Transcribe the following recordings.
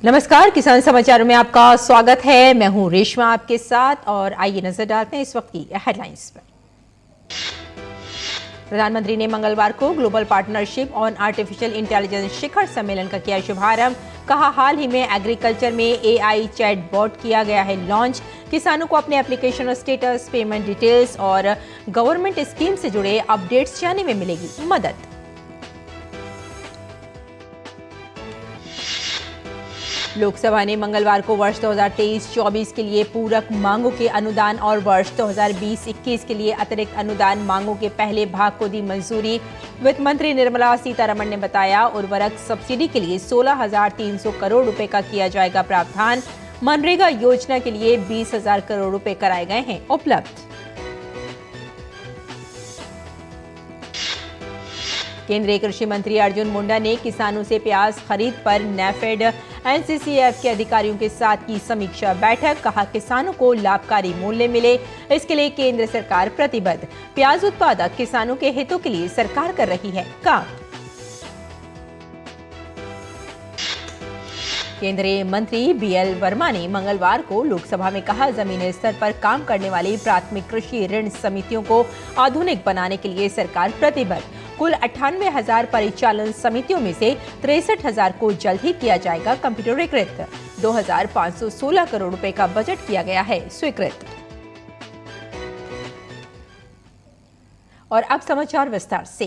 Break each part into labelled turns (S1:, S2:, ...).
S1: नमस्कार, किसान समाचारों में आपका स्वागत है। मैं हूं रेशमा आपके साथ और आइए नजर डालते हैं इस वक्त की हेडलाइंस पर। प्रधानमंत्री ने मंगलवार को global partnership on artificial intelligence शिखर सम्मेलन का किया शुभारंभ। कहा, हाल ही में एग्रीकल्चर में एआई चैटबॉट किया गया है लॉन्च। किसानों को अपने एप्लीकेशन स्टेटस, पेमेंट डिटेल्स और गवर्नमेंट स्कीम से जुड़े अपडेट्स जानने में मिलेगी मदद। लोकसभा ने मंगलवार को वर्ष 2023-24 के लिए पूरक मांगों के अनुदान और वर्ष 2020-21 के लिए अतिरिक्त अनुदान मांगों के पहले भाग को दी मंजूरी। वित्त मंत्री निर्मला सीतारमण ने बताया, उर्वरक सब्सिडी के लिए 16,300 करोड़ रुपए का किया जाएगा प्रावधान। मनरेगा योजना के लिए 20,000 करोड़ रुपए कराए गए हैं उपलब्ध। केंद्रीय कृषि मंत्री अर्जुन मुंडा ने किसानों से प्याज खरीद पर नैफेड एनसीसीएफ के अधिकारियों के साथ की समीक्षा बैठक। कहा, किसानों को लाभकारी मूल्य मिले, इसके लिए केंद्र सरकार प्रतिबद्ध। प्याज उत्पादक किसानों के हितों के लिए सरकार कर रही है काम। केंद्रीय मंत्री बीएल वर्मा ने मंगलवार को लोकसभा में कहा, जमीनी स्तर पर काम करने वाली प्राथमिक कृषि ऋण समितियों को आधुनिक बनाने के लिए सरकार प्रतिबद्ध। कुल 98,000 परिचालन समितियों में से 63,000 को जल्द ही किया जाएगा कंप्यूटरीकृत। 2,516 करोड़ रुपए का बजट किया गया है स्वीकृत। और अब समाचार विस्तार से।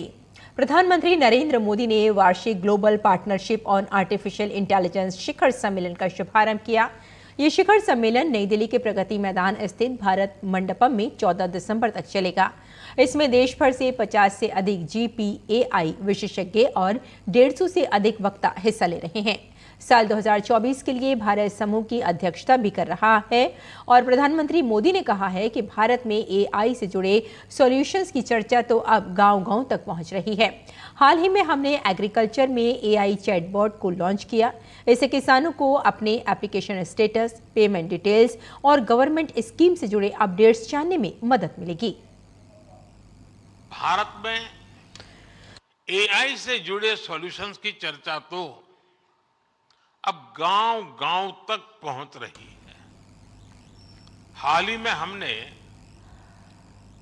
S1: प्रधानमंत्री नरेंद्र मोदी ने वार्षिक global partnership on artificial intelligence शिखर सम्मेलन का शुभारंभ किया। ये शिखर सम्मेलन नई दिल्ली के प्रगति मैदान स्थित भारत मंडपम में 14 दिसंबर तक चलेगा। इसमें देश भर से 50 से अधिक GPAI विशेषज्ञ और 150 से अधिक वक्ता हिस्सा ले रहे हैं। साल 2024 के लिए भारत समूह की अध्यक्षता भी कर रहा है और प्रधानमंत्री मोदी ने कहा है कि भारत में AI से जुड़े सॉल्यूशंस की चर्चा तो अब गांव-गांव तक पहुंच रही है। हाल ही में हमने एग्रीकल्चर में AI चैटबॉट को लॉन्च किया। इससे किसानों को अपने एप्लीकेशन स्टेटस, पेमेंट डिटेल्स और गवर्नमेंट स्कीम से जुड़े अपडेट्स जानने में मदद मिलेगी।
S2: भारत में AI से जुड़े सॉल्यूशंस की चर्चा तो अब गांव-गांव तक पहुंच रही है। हाल ही में हमने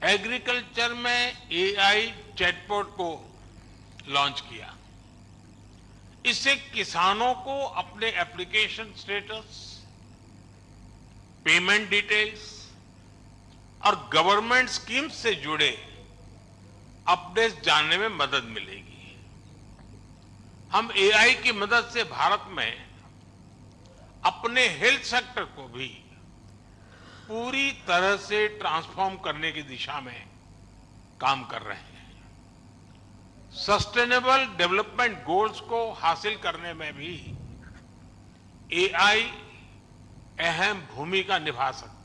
S2: एग्रीकल्चर में AI चैटबॉट को लॉन्च किया। इससे किसानों को अपने एप्लीकेशन स्टेटस, पेमेंट डिटेल्स और गवर्नमेंट स्कीम से जुड़े अपडेट्स जानने में मदद मिलेगी। हम AI की मदद से भारत में अपने हेल्थ सेक्टर को भी पूरी तरह से ट्रांसफॉर्म करने की दिशा में काम कर रहे हैं। सस्टेनेबल डेवलपमेंट गोल्स को हासिल करने में भी AI अहम भूमिका निभा सकती है।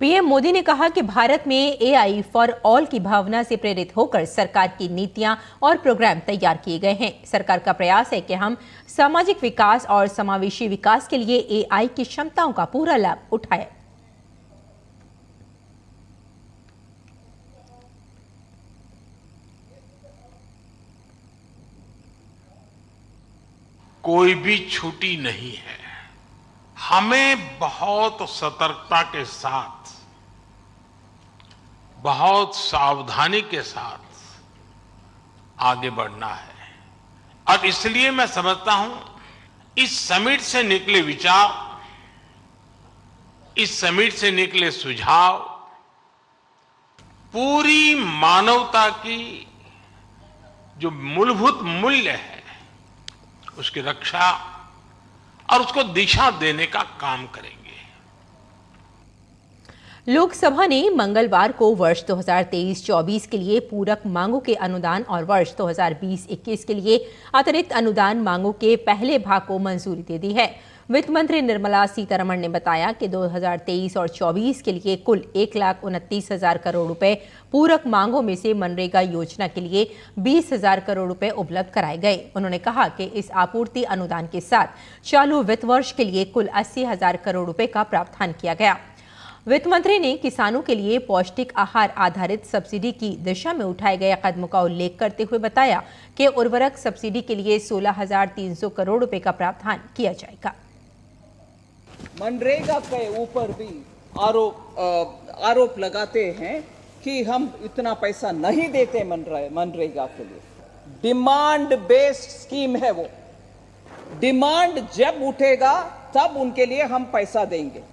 S1: पीएम मोदी ने कहा कि भारत में AI फॉर ऑल की भावना से प्रेरित होकर सरकार की नीतियां और प्रोग्राम तैयार किए गए हैं। सरकार का प्रयास है कि हम सामाजिक विकास और समावेशी विकास के लिए AI की क्षमताओं का पूरा लाभ उठाएं।
S2: कोई भी छुट्टी नहीं है। हमें बहुत सतर्कता के साथ, बहुत सावधानी के साथ आगे बढ़ना है और इसलिए मैं समझता हूं इस समिट से निकले विचार, इस समिट से निकले सुझाव पूरी मानवता की जो मूलभूत मूल्य है उसकी रक्षा और उसको दिशा देने का काम करेंगे।
S1: लोकसभा ने मंगलवार को वर्ष 2023-24 के लिए पूरक मांगों के अनुदान और वर्ष 2020-21 के लिए अतिरिक्त अनुदान मांगों के पहले भाग को मंजूरी दे दी है। वित्त मंत्री निर्मला सीतारमण ने बताया कि 2023 और 24 के लिए कुल 1,29,000 करोड़ रुपए पूरक मांगों में से मनरेगा योजना के लिए 20,000 करोड़ रुपए उपलब्ध कराए गए। उन्होंने कहा कि इस आपूर्ति अनुदान के साथ चालू वित्त वर्ष के लिए कुल 80,000 करोड़ रुपए का प्रावधान किया गया। वित्त मंत्री ने किसानों के लिए पौष्टिक आहार आधारित सब्सिडी की दिशा में उठाए गए कदमों का उल्लेख करते हुए बताया कि उर्वरक सब्सिडी के लिए 16,300 करोड़ रुपए का प्रावधान किया जाएगा।
S3: मनरेगा के ऊपर भी आरोप लगाते हैं कि हम इतना पैसा नहीं देते मनरेगा के लिए। डिमांड बेस्ड स्कीम है वो। डिमांड जब उठेगा तब उनके लिए हम पैसा देंगे।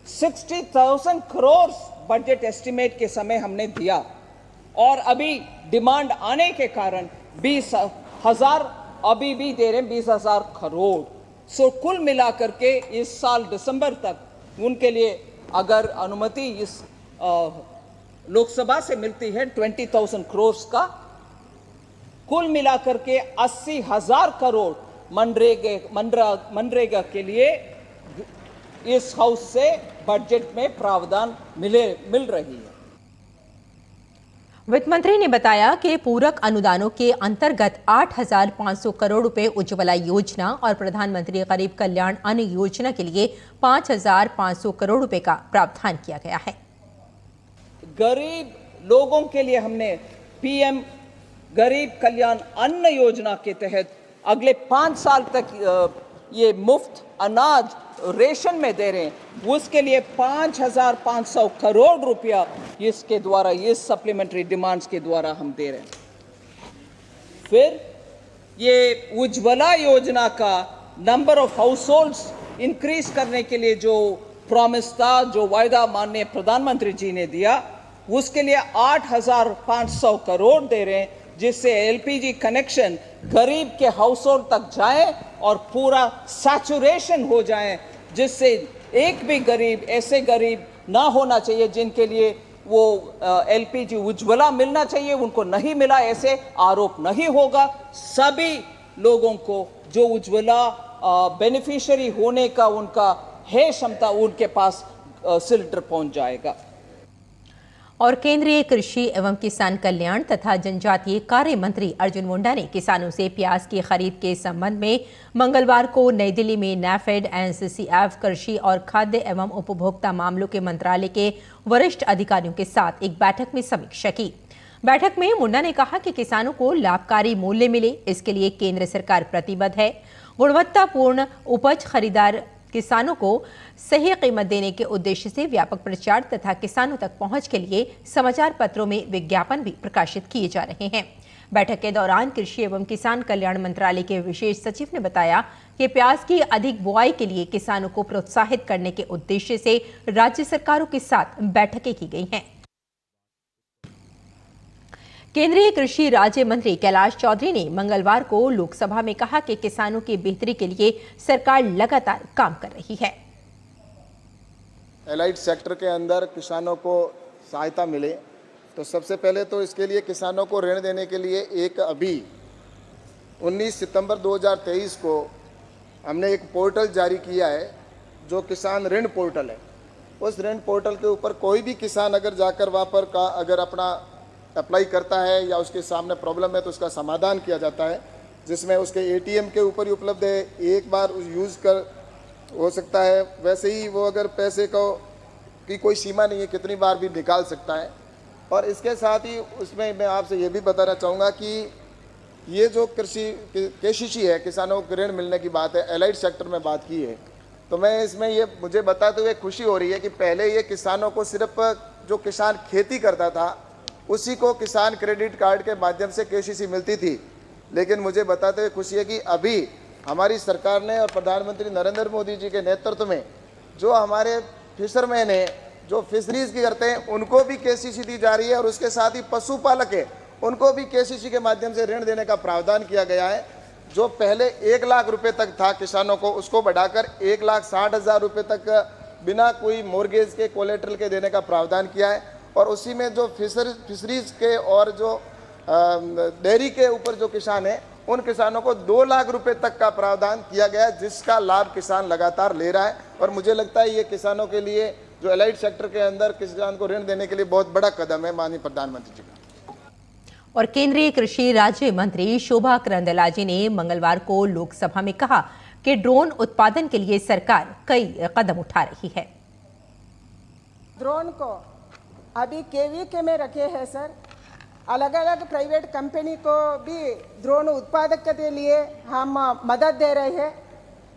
S3: 60,000 करोड़ बजट एस्टिमेट के समय हमने दिया और अभी डिमांड आने के कारण 20,000 अभी भी दे रहे हैं, 20,000 करोड़। सो कुल मिलाकर के इस साल दिसंबर तक उनके लिए अगर अनुमति इस लोकसभा से मिलती है 20,000 करोड़ का, कुल मिलाकर के 80,000 करोड़ मनरेगा के लिए इस हाउस से बजट में प्रावधान मिल रही है।
S1: वित्त मंत्री ने बताया कि पूरक अनुदानों के अंतर्गत 8,500 करोड़ रुपए उज्ज्वला योजना और प्रधानमंत्री गरीब कल्याण अन्न योजना के लिए 5,500 करोड़ रुपए का प्रावधान किया गया है।
S3: गरीब लोगों के लिए हमने पीएम गरीब कल्याण अन्न योजना के तहत अगले 5 साल तक ये मुफ्त अनाज रेशन में दे रहे हैं। उसके लिए 5,500 करोड़ रुपया इसके द्वारा, इस सप्लीमेंट्री डिमांड्स के द्वारा हम दे रहे हैं। फिर ये उज्ज्वला योजना का number of house holds increase करने के लिए जो प्रॉमिस था, जो वायदा माननीय प्रधानमंत्री जी ने दिया, उसके लिए 8,500 करोड़ दे रहे हैं, जिससे एलपीजी कनेक्शन गरीब के हाउस होल्ड तक जाए और पूरा सैचुरेशन हो जाए, जिससे एक भी गरीब, ऐसे गरीब ना होना चाहिए जिनके लिए वो एलपीजी उज्ज्वला मिलना चाहिए, उनको नहीं मिला, ऐसे आरोप नहीं होगा। सभी लोगों को जो उज्ज्वला बेनिफिशियरी होने का उनका है क्षमता, उनके पास सिलेंडर पहुंच जाएगा।
S1: और केंद्रीय कृषि एवं किसान कल्याण तथा जनजातीय कार्य मंत्री अर्जुन मुंडा ने किसानों से प्याज की खरीद के संबंध में मंगलवार को नई दिल्ली में नैफेड, एनसीसीएफ, कृषि और खाद्य एवं उपभोक्ता मामलों के मंत्रालय के वरिष्ठ अधिकारियों के साथ एक बैठक में समीक्षा की। बैठक में मुंडा ने कहा कि किसानों को लाभकारी मूल्य मिले, इसके लिए केंद्र सरकार प्रतिबद्ध है। गुणवत्तापूर्ण उपज खरीदार किसानों को सही कीमत देने के उद्देश्य से व्यापक प्रचार तथा किसानों तक पहुंच के लिए समाचार पत्रों में विज्ञापन भी प्रकाशित किए जा रहे हैं। बैठक के दौरान कृषि एवं किसान कल्याण मंत्रालय के विशेष सचिव ने बताया कि प्याज की अधिक बुआई के लिए किसानों को प्रोत्साहित करने के उद्देश्य से राज्य सरकारों के साथ बैठकें की गई हैं। केंद्रीय कृषि राज्य मंत्री कैलाश चौधरी ने मंगलवार को लोकसभा में कहा कि किसानों की बेहतरी के लिए सरकार लगातार काम कर रही है।
S4: एलाइड सेक्टर के अंदर किसानों को सहायता मिले तो सबसे पहले तो इसके लिए किसानों को ऋण देने के लिए एक अभी 19 सितंबर 2023 को हमने एक पोर्टल जारी किया है जो किसान ऋण पोर्टल है। उस ऋण पोर्टल के ऊपर कोई भी किसान अगर जाकर वहाँ पर का अगर अपना अप्लाई करता है या उसके सामने प्रॉब्लम है तो उसका समाधान किया जाता है, जिसमें उसके एटीएम के ऊपर ही उपलब्ध है, एक बार यूज़ कर हो सकता है। वैसे ही वो अगर पैसे को की कोई सीमा नहीं है, कितनी बार भी निकाल सकता है। और इसके साथ ही उसमें मैं आपसे ये भी बताना चाहूँगा कि ये जो कृषि केसीसी है, किसानों को ऋण मिलने की बात है, एलाइड सेक्टर में बात की है, तो मैं इसमें ये मुझे बताते हुए खुशी हो रही है कि पहले ये किसानों को सिर्फ जो किसान खेती करता था उसी को किसान क्रेडिट कार्ड के माध्यम से केसीसी मिलती थी, लेकिन मुझे बताते हुए खुशी है कि अभी हमारी सरकार ने और प्रधानमंत्री नरेंद्र मोदी जी के नेतृत्व में जो हमारे फिशरमैन हैं, जो फिशरीज की करते हैं, उनको भी केसीसी दी जा रही है और उसके साथ ही पशुपालक है उनको भी केसीसी के माध्यम से ऋण देने का प्रावधान किया गया है। जो पहले 1 लाख रुपए तक था किसानों को, उसको बढ़ाकर 1,60,000 रुपये तक बिना कोई मोर्गेज के, कोलेट्रल के देने का प्रावधान किया है। और उसी में जो फिशरीज के और जो डेयरी के ऊपर जो किसान हैं उन किसानों को 2 लाख रुपए तक का प्रावधान किया गया है, जिसका लाभ किसान लगातार ले रहा है। और मुझे लगता है ये किसानों के लिए जो एलाइड सेक्टर के अंदर किसान को ऋण देने के लिए बहुत बड़ा कदम है माननीय प्रधानमंत्री जी का।
S1: और केंद्रीय कृषि राज्य मंत्री शोभा करंदलाजे ने मंगलवार को लोकसभा में कहा कि ड्रोन उत्पादन के लिए सरकार कई कदम उठा रही है।
S5: ड्रोन को अभी केवीके में रखे हैं सर। अलग अलग प्राइवेट कंपनी को भी ड्रोन उत्पादक के लिए हम मदद दे रहे हैं।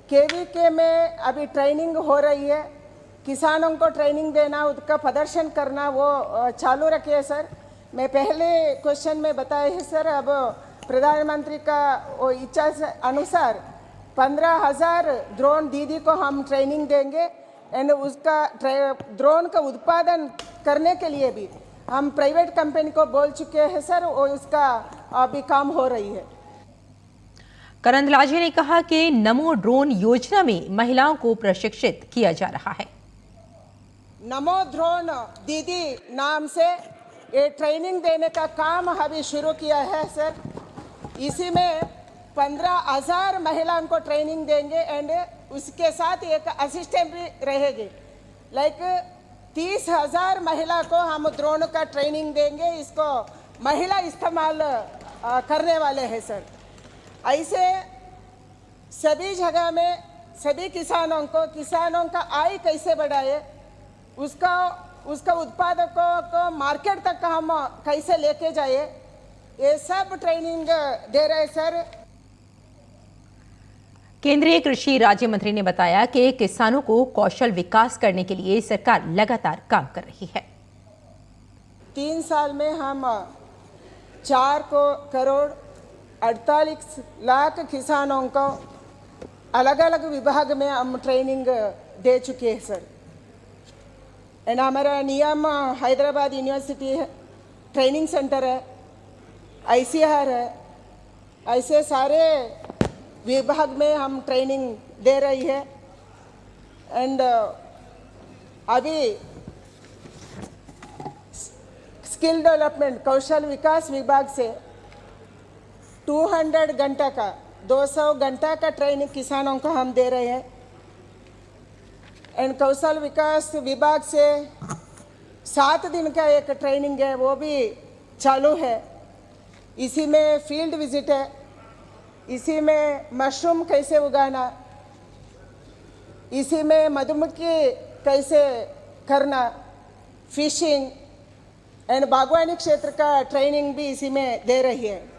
S5: केवीके में अभी ट्रेनिंग हो रही है, किसानों को ट्रेनिंग देना, उसका प्रदर्शन करना वो चालू रखे है सर। मैं पहले क्वेश्चन में बताया है सर, अब प्रधानमंत्री का वो इच्छा से अनुसार 15,000 ड्रोन दीदी को हम ट्रेनिंग देंगे एंड उसका ड्रोन का उत्पादन करने के लिए भी हम प्राइवेट कंपनी को बोल चुके हैं सर, और उसका अभी काम हो रही है।
S1: करंदलाजे ने कहा कि नमो ड्रोन योजना में महिलाओं को प्रशिक्षित किया जा रहा है।
S5: नमो ड्रोन दीदी नाम से ये ट्रेनिंग देने का काम अभी शुरू किया है सर। इसी में 15,000 महिलाओं को ट्रेनिंग देंगे एंड उसके साथ एक असिस्टेंट भी रहेगी। लाइक 30,000 महिला को हम ड्रोन का ट्रेनिंग देंगे, इसको महिला इस्तेमाल करने वाले हैं सर। ऐसे सभी जगह में सभी किसानों का आय कैसे बढ़ाए, उसका उत्पादकों को मार्केट तक हम कैसे लेके जाए, ये सब ट्रेनिंग दे रहे सर।
S1: केंद्रीय कृषि राज्य मंत्री ने बताया कि किसानों को कौशल विकास करने के लिए सरकार लगातार काम कर रही है।
S5: 3 साल में हम 4 करोड़ 48 लाख किसानों को अलग अलग विभाग में हम ट्रेनिंग दे चुके हैं सर। एंड हमारा नियम हैदराबाद यूनिवर्सिटी है, ट्रेनिंग सेंटर है, ICAR है, ऐसे सारे विभाग में हम ट्रेनिंग दे रही है। एंड अभी स्किल डेवलपमेंट कौशल विकास विभाग से 200 घंटा का ट्रेनिंग किसानों को हम दे रहे हैं। एंड कौशल विकास विभाग से 7 दिन का एक ट्रेनिंग है, वो भी चालू है। इसी में फील्ड विजिट है, इसी में मशरूम कैसे उगाना, इसी में मधुमक्खी कैसे करना, फिशिंग एंड बागवानी क्षेत्र का ट्रेनिंग भी इसी में दे रही है।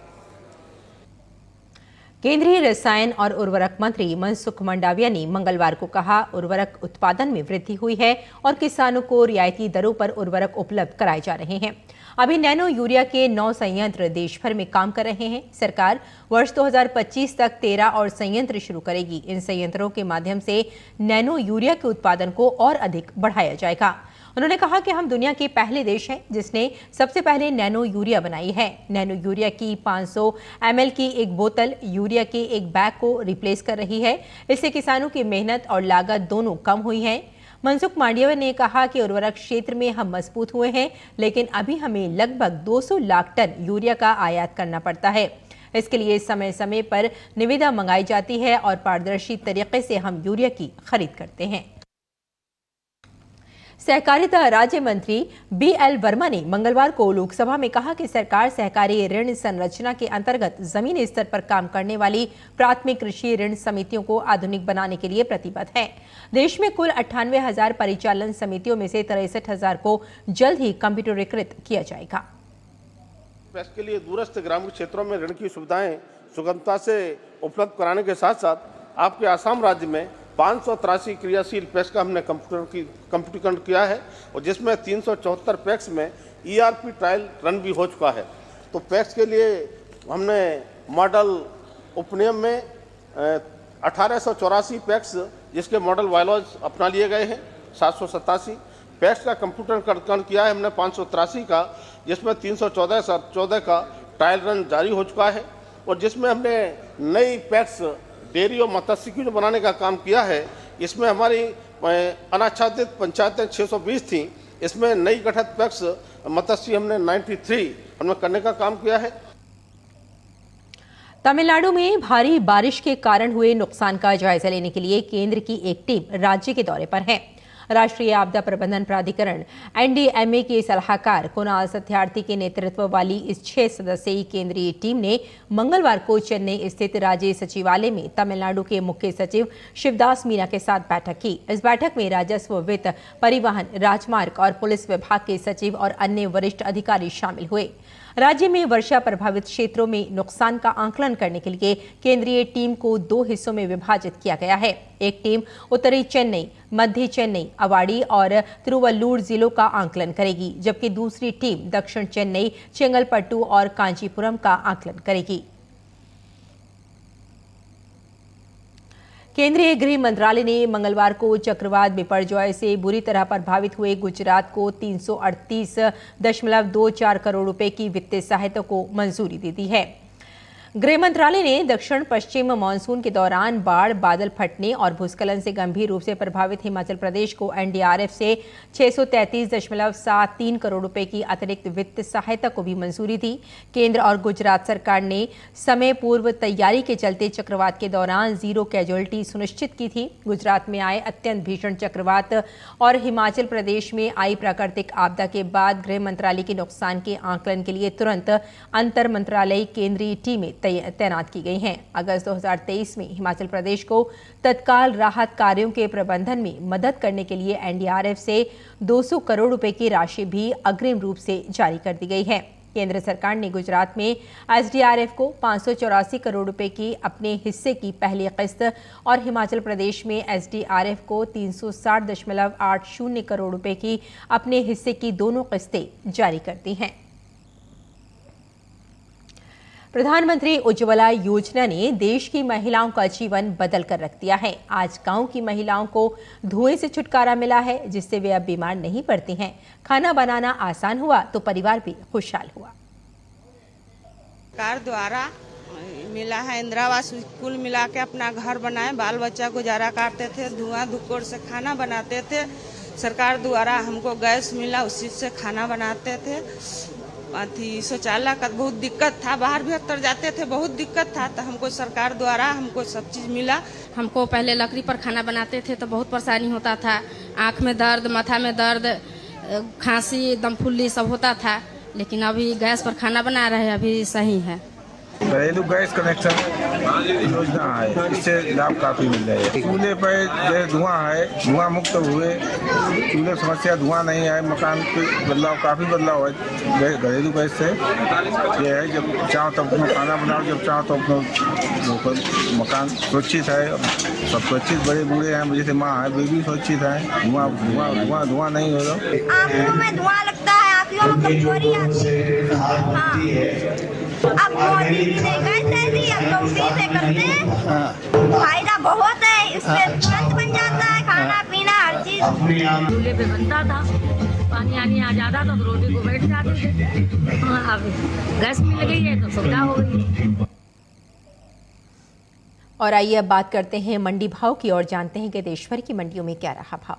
S1: केंद्रीय रसायन और उर्वरक मंत्री मनसुख मंडाविया ने मंगलवार को कहा, उर्वरक उत्पादन में वृद्धि हुई है और किसानों को रियायती दरों पर उर्वरक उपलब्ध कराए जा रहे हैं। अभी नैनो यूरिया के 9 संयंत्र देश भर में काम कर रहे हैं। सरकार वर्ष 2025 तक 13 और संयंत्र शुरू करेगी। इन संयंत्रों के माध्यम से नैनो यूरिया के उत्पादन को और अधिक बढ़ाया जाएगा। उन्होंने कहा कि हम दुनिया के पहले देश हैं जिसने सबसे पहले नैनो यूरिया बनाई है। नैनो यूरिया की 500 ml की एक बोतल यूरिया के एक बैग को रिप्लेस कर रही है। इससे किसानों की मेहनत और लागत दोनों कम हुई है। मनसुख मांडविया ने कहा कि उर्वरक क्षेत्र में हम मजबूत हुए हैं, लेकिन अभी हमें लगभग 200 लाख टन यूरिया का आयात करना पड़ता है। इसके लिए समय समय पर निविदा मंगाई जाती है और पारदर्शी तरीके से हम यूरिया की खरीद करते हैं। सहकारिता राज्य मंत्री BL वर्मा ने मंगलवार को लोकसभा में कहा कि सरकार सहकारी ऋण संरचना के अंतर्गत जमीनी स्तर पर काम करने वाली प्राथमिक कृषि ऋण समितियों को आधुनिक बनाने के लिए प्रतिबद्ध है। देश में कुल 98,000 परिचालन समितियों में से 63,000 को जल्द ही कंप्यूटरीकृत किया जाएगा।
S6: इसके लिए दूरस्थ ग्रामीण क्षेत्रों में ऋण की सुविधाएं सुगमता से उपलब्ध कराने के साथ साथ आपके आसाम राज्य में 583 क्रियाशील पैक्स का हमने कंप्यूटरीकरण किया है और जिसमें 374 पैक्स में ERP ट्रायल रन भी हो चुका है। तो पैक्स के लिए हमने मॉडल उपनियम में 1884 पैक्स जिसके मॉडल वायलॉज अपना लिए गए हैं। 787 पैक्स का कंप्यूटरीकरण किया है हमने 583 का, जिसमें 314 का ट्रायल रन जारी हो चुका है और जिसमें हमने नई पैक्स डेयरी और मत्स्य बनाने का काम किया है। इसमें हमारी अनाच्छादित पंचायतें 620 थी, इसमें नई गठित पैक्स मत्स्य हमने 93 हमने करने का काम किया है।
S1: तमिलनाडु में भारी बारिश के कारण हुए नुकसान का जायजा लेने के लिए केंद्र की एक टीम राज्य के दौरे पर है। राष्ट्रीय आपदा प्रबंधन प्राधिकरण एनडीएमए के सलाहकार कुणाल सत्यार्थी के नेतृत्व वाली इस 6 सदस्यीय केंद्रीय टीम ने मंगलवार को चेन्नई स्थित राज्य सचिवालय में तमिलनाडु के मुख्य सचिव शिवदास मीना के साथ बैठक की। इस बैठक में राजस्व, वित्त, परिवहन, राजमार्ग और पुलिस विभाग के सचिव और अन्य वरिष्ठ अधिकारी शामिल हुए। राज्य में वर्षा प्रभावित क्षेत्रों में नुकसान का आकलन करने के लिए केंद्रीय टीम को 2 हिस्सों में विभाजित किया गया है। एक टीम उत्तरी चेन्नई, मध्य चेन्नई, अवाड़ी और तिरुवल्लुर जिलों का आकलन करेगी, जबकि दूसरी टीम दक्षिण चेन्नई, चेंगलपट्टू और कांचीपुरम का आकलन करेगी। केंद्रीय गृह मंत्रालय ने मंगलवार को चक्रवात बिपरजॉय से बुरी तरह प्रभावित हुए गुजरात को 338.24 करोड़ रुपए की वित्तीय सहायता को मंजूरी दे दी है। गृह मंत्रालय ने दक्षिण पश्चिम मानसून के दौरान बाढ़, बादल फटने और भूस्खलन से गंभीर रूप से प्रभावित हिमाचल प्रदेश को एनडीआरएफ से 633.73 करोड़ रुपए की अतिरिक्त वित्त सहायता को भी मंजूरी दी। केंद्र और गुजरात सरकार ने समय पूर्व तैयारी के चलते चक्रवात के दौरान 0 कैजुअल्टी सुनिश्चित की थी। गुजरात में आए अत्यंत भीषण चक्रवात और हिमाचल प्रदेश में आई प्राकृतिक आपदा के बाद गृह मंत्रालय के नुकसान के आकलन के लिए तुरंत अंतर मंत्रालयी केंद्रीय टीमें तैनात की गई हैं। अगस्त 2023 में हिमाचल प्रदेश को तत्काल राहत कार्यों के प्रबंधन में मदद करने के लिए एनडीआरएफ से 200 करोड़ रुपए की राशि भी अग्रिम रूप से जारी कर दी गई है। केंद्र सरकार ने गुजरात में एसडीआरएफ को 584 करोड़ रुपए की अपने हिस्से की पहली किस्त और हिमाचल प्रदेश में एसडीआरएफ को 360.80 करोड़ रुपए की अपने हिस्से की दोनों किस्तें जारी कर दी हैं। प्रधानमंत्री उज्ज्वला योजना ने देश की महिलाओं का जीवन बदल कर रख दिया है। आज गांव की महिलाओं को धुएं से छुटकारा मिला है, जिससे वे अब बीमार नहीं पड़ती हैं। खाना बनाना आसान हुआ तो परिवार भी खुशहाल हुआ।
S7: सरकार द्वारा मिला है इंदिरा आवास, कुल मिला के अपना घर बनाए, बाल बच्चा गुजारा करते थे, धुआं धुक्कोड़ से खाना बनाते थे। सरकार द्वारा हमको गैस मिला, उसी से खाना बनाते थे। शौचालय का बहुत दिक्कत था, बाहर भीतर जाते थे, बहुत दिक्कत था, तो हमको सरकार द्वारा हमको सब चीज मिला।
S8: हमको पहले लकड़ी पर खाना बनाते थे तो बहुत परेशानी होता था, आँख में दर्द, माथा में दर्द, खांसी, दम फुल्ली सब होता था, लेकिन अभी गैस पर खाना बना रहे हैं, अभी सही है।
S9: घरेलू गैस कनेक्शन योजना है, इससे लाभ काफ़ी मिल रहा है। चूल्हे पर जैसे धुआं है, धुआं मुक्त हुए, चूल्हे समस्या धुआं नहीं आए, मकान पे बदलाव, काफ़ी बदलाव है घरेलू गैस से। ये है जब चाहो तब अपना खाना बनाओ, जब चाहो तो अपना मकान सुरक्षित है, सब सुरक्षित, बड़े बूढ़े हैं, जैसे माँ है, वे भी सुरक्षित है, धुआं नहीं हो रहा।
S10: आँखों में धुआं लगता है, आँखों में कमजोरी आती है। अब मोदी जी ने गैस दे दी, अब लोग से करते हैं, फायदा बहुत है, इससे तुरंत बन जाता है खाना पीना हर चीज।
S11: चूल्हे पे बनता था, पानी आनी आ जाता था तो रोटी को बैठ जाते थे। अब गैस मिल गई है तो सुविधा हो गई।
S1: और आइए अब बात करते हैं मंडी भाव की और जानते हैं कि देश भर की मंडियों में क्या रहा भाव।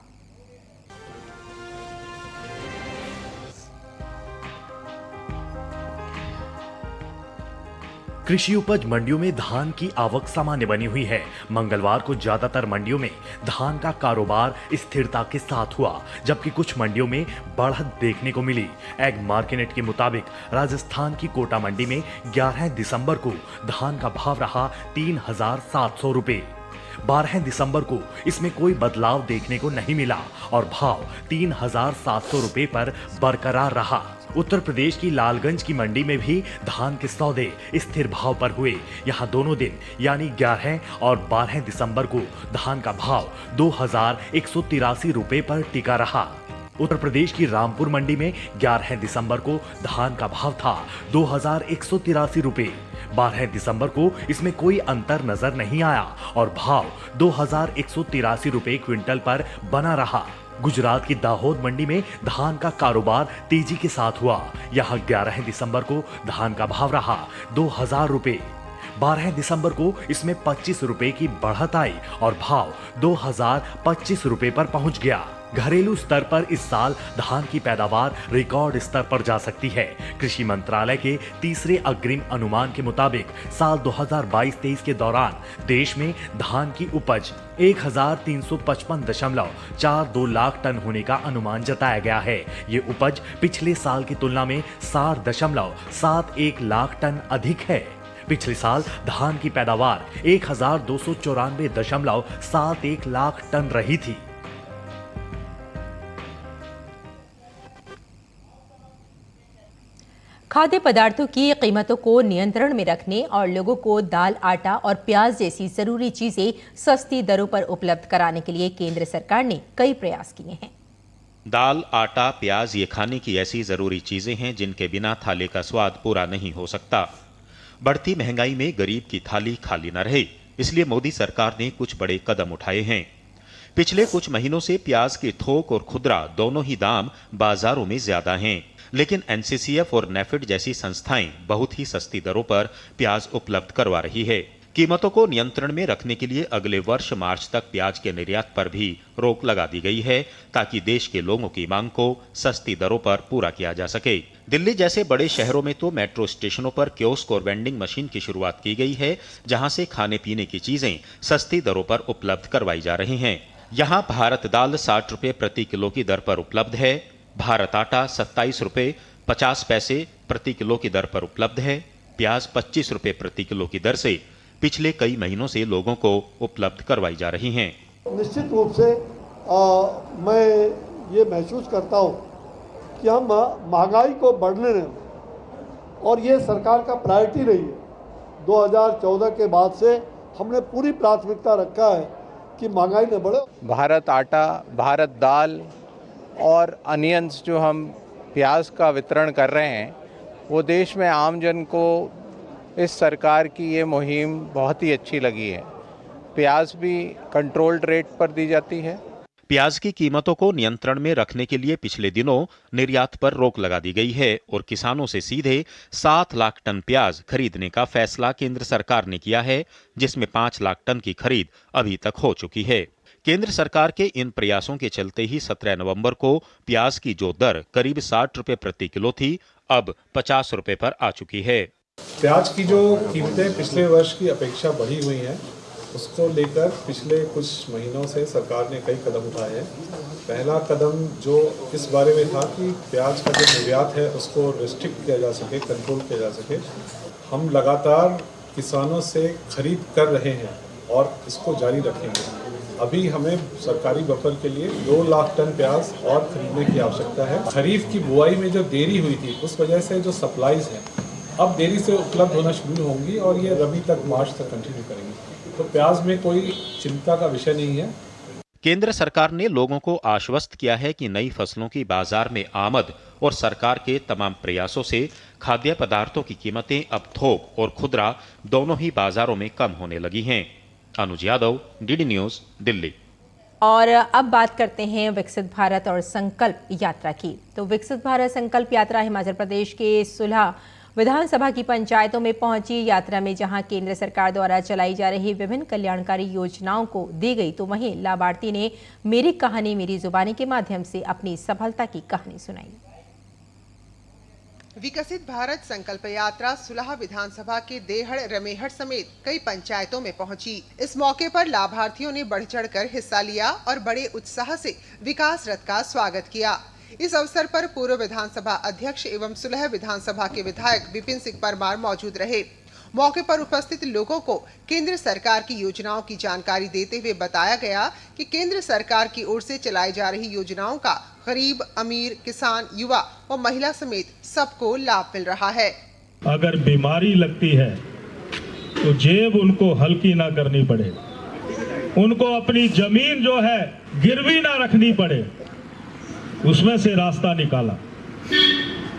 S12: कृषि उपज मंडियों में धान की आवक सामान्य बनी हुई है। मंगलवार को ज्यादातर मंडियों में धान का कारोबार स्थिरता के साथ हुआ, जबकि कुछ मंडियों में बढ़त देखने को मिली। एग मार्केट के मुताबिक राजस्थान की कोटा मंडी में 11 दिसंबर को धान का भाव रहा 3,700 रुपए। 12 दिसंबर को इसमें कोई बदलाव देखने को नहीं मिला और भाव 3,700 रुपए पर बरकरार रहा। उत्तर प्रदेश की लालगंज की मंडी में भी धान के सौदे स्थिर भाव पर हुए। यहाँ दोनों दिन यानी 11 और 12 दिसंबर को धान का भाव 2,183 रुपए पर टिका रहा। उत्तर प्रदेश की रामपुर मंडी में 11 दिसंबर को धान का भाव था 2,183 रुपए। 12 दिसंबर को इसमें कोई अंतर नजर नहीं आया और भाव 2,183 रुपए क्विंटल पर बना रहा। गुजरात की दाहोद मंडी में धान का कारोबार तेजी के साथ हुआ। यहाँ 11 दिसंबर को धान का भाव रहा 2,000 रुपए। 12 दिसंबर को इसमें 25 रुपए की बढ़त आई और भाव 2,025 रुपए पर पहुंच गया। घरेलू स्तर पर इस साल धान की पैदावार रिकॉर्ड स्तर पर जा सकती है। कृषि मंत्रालय के तीसरे अग्रिम अनुमान के मुताबिक साल 2022-23 के दौरान देश में धान की उपज 1355.42 लाख टन होने का अनुमान जताया गया है। ये उपज पिछले साल की तुलना में 60.71 लाख टन अधिक है। पिछले साल धान की पैदावार 1294.71 लाख टन रही थी।
S1: खाद्य पदार्थों की कीमतों को नियंत्रण में रखने और लोगों को दाल, आटा और प्याज जैसी जरूरी चीजें सस्ती दरों पर उपलब्ध कराने के लिए केंद्र सरकार ने कई प्रयास किए हैं।
S13: दाल, आटा, प्याज ये खाने की ऐसी जरूरी चीजें हैं जिनके बिना थाली का स्वाद पूरा नहीं हो सकता। बढ़ती महंगाई में गरीब की थाली खाली न रहे, इसलिए मोदी सरकार ने कुछ बड़े कदम उठाए हैं। पिछले कुछ महीनों से प्याज के थोक और खुदरा दोनों ही दाम बाजारों में ज्यादा हैं, लेकिन एनसीसीएफ और नेफेड जैसी संस्थाएं बहुत ही सस्ती दरों पर प्याज उपलब्ध करवा रही है। कीमतों को नियंत्रण में रखने के लिए अगले वर्ष मार्च तक प्याज के निर्यात पर भी रोक लगा दी गई है, ताकि देश के लोगों की मांग को सस्ती दरों पर पूरा किया जा सके। दिल्ली जैसे बड़े शहरों में तो मेट्रो स्टेशनों पर कियोस्क और वेंडिंग मशीन की शुरुआत की गई है, जहां से खाने पीने की चीजें सस्ती दरों पर उपलब्ध करवाई जा रही हैं। यहाँ भारत दाल 60 रुपए प्रति किलो की दर पर उपलब्ध है। भारत आटा 27 रुपए 50 पैसे प्रति किलो की दर पर उपलब्ध है। प्याज 25 रुपए प्रति किलो की दर से पिछले कई महीनों से लोगों को उपलब्ध करवाई जा रही हैं।
S14: निश्चित रूप से मैं ये महसूस करता हूँ कि हम महंगाई को बढ़ने दें, और ये सरकार का प्रायोरिटी रही है। 2014 के बाद से हमने पूरी प्राथमिकता रखा है कि महंगाई न बढ़े।
S15: भारत आटा, भारत दाल और अनियंस जो हम प्याज का वितरण कर रहे हैं, वो देश में आम जन को इस सरकार की ये मुहिम बहुत ही अच्छी लगी है। प्याज भी कंट्रोल्ड रेट पर दी जाती है।
S13: प्याज की कीमतों को नियंत्रण में रखने के लिए पिछले दिनों निर्यात पर रोक लगा दी गई है और किसानों से सीधे 7 लाख टन प्याज खरीदने का फैसला केंद्र सरकार ने किया है, जिसमें 5 लाख टन की खरीद अभी तक हो चुकी है। केंद्र सरकार के इन प्रयासों के चलते ही 17 नवंबर को प्याज की जो दर करीब 60 रुपए प्रति किलो थी, अब 50 रुपए पर आ चुकी है।
S16: प्याज की जो कीमतें पिछले वर्ष की अपेक्षा बढ़ी हुई हैं, उसको लेकर पिछले कुछ महीनों से सरकार ने कई कदम उठाए हैं। पहला कदम जो इस बारे में था कि प्याज का जो निर्यात है उसको रिस्ट्रिक्ट किया जा सके, कंट्रोल किया जा सके। हम लगातार किसानों से खरीद कर रहे हैं और इसको जारी रखेंगे। अभी हमें सरकारी बफर के लिए 2 लाख टन प्याज और खरीदने की आवश्यकता है। खरीफ की बुआई में जो देरी हुई थी, उस वजह से जो सप्लाईज हैं अब देरी से उपलब्ध होना शुरू होंगी और ये रबी तक, मार्च तक कंटिन्यू करेंगी। तो प्याज में कोई चिंता का विषय नहीं है।
S13: केंद्र सरकार ने लोगों को आश्वस्त किया है कि नई फसलों की बाजार में आमद और सरकार के तमाम प्रयासों से खाद्य पदार्थों की कीमतें अब थोक और खुदरा दोनों ही बाजारों में कम होने लगी हैं। अनुज यादव, डीडी न्यूज, दिल्ली।
S1: और अब बात करते हैं विकसित भारत और संकल्प यात्रा की। तो विकसित भारत संकल्प यात्रा हिमाचल प्रदेश के सुलह विधानसभा की पंचायतों में पहुंची। यात्रा में जहां केंद्र सरकार द्वारा चलाई जा रही विभिन्न कल्याणकारी योजनाओं को दी गई, तो वहीं लाभार्थी ने मेरी कहानी मेरी जुबानी के माध्यम से अपनी सफलता की कहानी सुनाई।
S17: विकसित भारत संकल्प यात्रा सुलह विधानसभा के देहड़, रमेहड़ समेत कई पंचायतों में पहुंची। इस मौके पर लाभार्थियों ने बढ़ चढ़कर हिस्सा लिया और बड़े उत्साह से विकास रथ का स्वागत किया। इस अवसर पर पूर्व विधानसभा अध्यक्ष एवं सुलह विधानसभा के विधायक विपिन सिंह परमार मौजूद रहे। मौके पर उपस्थित लोगों को केंद्र सरकार की योजनाओं की जानकारी देते हुए बताया गया कि केंद्र सरकार की ओर से चलाई जा रही योजनाओं का गरीब, अमीर, किसान, युवा और महिला समेत सबको लाभ मिल रहा है।
S18: अगर बीमारी लगती है तो जेब उनको हल्की ना करनी पड़े, उनको अपनी जमीन जो है गिरवी ना रखनी पड़े, उसमें से रास्ता निकाला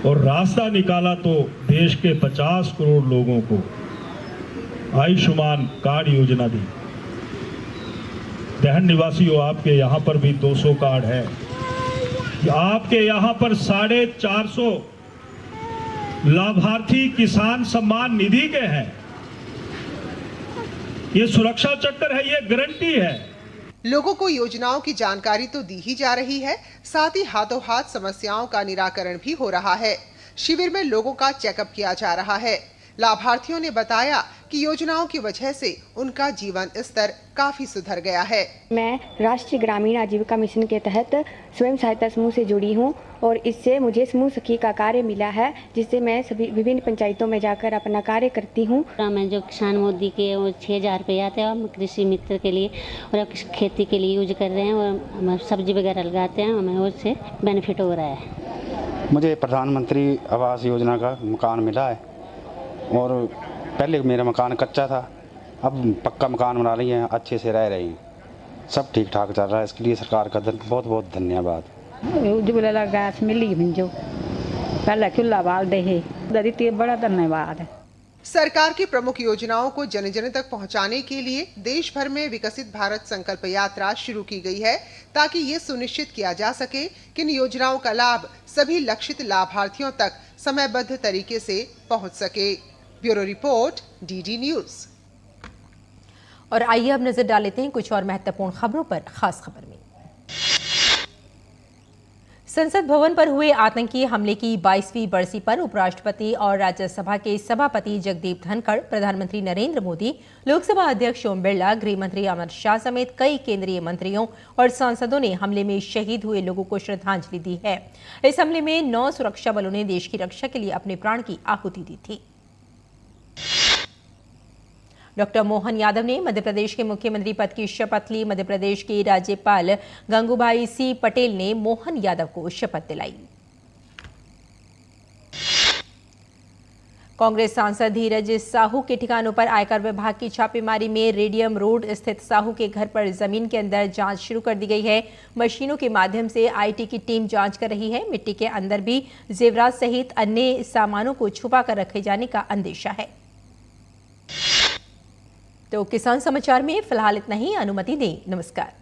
S18: और रास्ता निकाला तो देश के 50 करोड़ लोगों को आयुष्मान कार्ड योजना दी। देहड़ निवासियों, आपके यहाँ पर भी 200 कार्ड है। आपके यहाँ पर 450 लाभार्थी किसान सम्मान निधि के हैं। ये सुरक्षा चक्कर है, ये गारंटी है।
S17: लोगों को योजनाओं की जानकारी तो दी ही जा रही है, साथ ही हाथों हाथ समस्याओं का निराकरण भी हो रहा है। शिविर में लोगों का चेकअप किया जा रहा है। लाभार्थियों ने बताया कि योजनाओं की वजह से उनका जीवन स्तर काफी सुधर गया है।
S19: मैं राष्ट्रीय ग्रामीण आजीविका मिशन के तहत स्वयं सहायता समूह से जुड़ी हूं और इससे मुझे समूह सखी का कार्य मिला है, जिससे मैं सभी विभिन्न पंचायतों में जाकर अपना कार्य करती हूं।
S20: मैं जो किसान मोदी के वो 6,000 रुपये आते हैं और कृषि मित्र के लिए और खेती के लिए यूज कर रहे हैं और हम सब्जी वगैरह लगाते हैं, हमें उससे बेनिफिट हो रहा है।
S21: मुझे प्रधानमंत्री आवास योजना का मकान मिला है और पहले मेरा मकान कच्चा था, अब पक्का मकान बना रही है, अच्छे से रह रही हैं, सब ठीक ठाक चल रहा है। इसके लिए सरकार का बहुत बहुत धन्यवाद।
S22: उज्ज्वला गैस मिली मुझे, पहले चूल्हा बाल दे है, बड़ा धन्यवाद।
S17: सरकार की प्रमुख योजनाओं को जन जन तक पहुंचाने के लिए देश भर में विकसित भारत संकल्प यात्रा शुरू की गई है, ताकि ये सुनिश्चित किया जा सके कि इन योजनाओं का लाभ सभी लक्षित लाभार्थियों तक समयबद्ध तरीके से पहुंच सके। Bureau report, DD news.
S1: और आइए अब नजर डाल लेते हैं कुछ और महत्वपूर्ण खबरों पर। खास खबर में संसद भवन पर हुए आतंकी हमले की 22वीं बरसी पर उपराष्ट्रपति और राज्यसभा के सभापति जगदीप धनखड़, प्रधानमंत्री नरेंद्र मोदी, लोकसभा अध्यक्ष ओम बिरला, गृह मंत्री अमित शाह समेत कई केंद्रीय मंत्रियों और सांसदों ने हमले में शहीद हुए लोगों को श्रद्धांजलि दी है। इस हमले में 9 सुरक्षा बलों ने देश की रक्षा के लिए अपने प्राण की आहुति दी थी। डॉक्टर मोहन यादव ने मध्य प्रदेश के मुख्यमंत्री पद की शपथ ली। मध्य प्रदेश के राज्यपाल गंगूभाई सी पटेल ने मोहन यादव को शपथ दिलाई। कांग्रेस सांसद धीरज साहू के ठिकानों पर आयकर विभाग की छापेमारी में रेडियम रोड स्थित साहू के घर पर जमीन के अंदर जांच शुरू कर दी गई है। मशीनों के माध्यम से आईटी की टीम जांच कर रही है। मिट्टी के अंदर भी जेवरात सहित अन्य सामानों को छुपा कर रखे जाने का अंदेशा है। तो किसान समाचार में फिलहाल इतना ही। अनुमति दें। नमस्कार।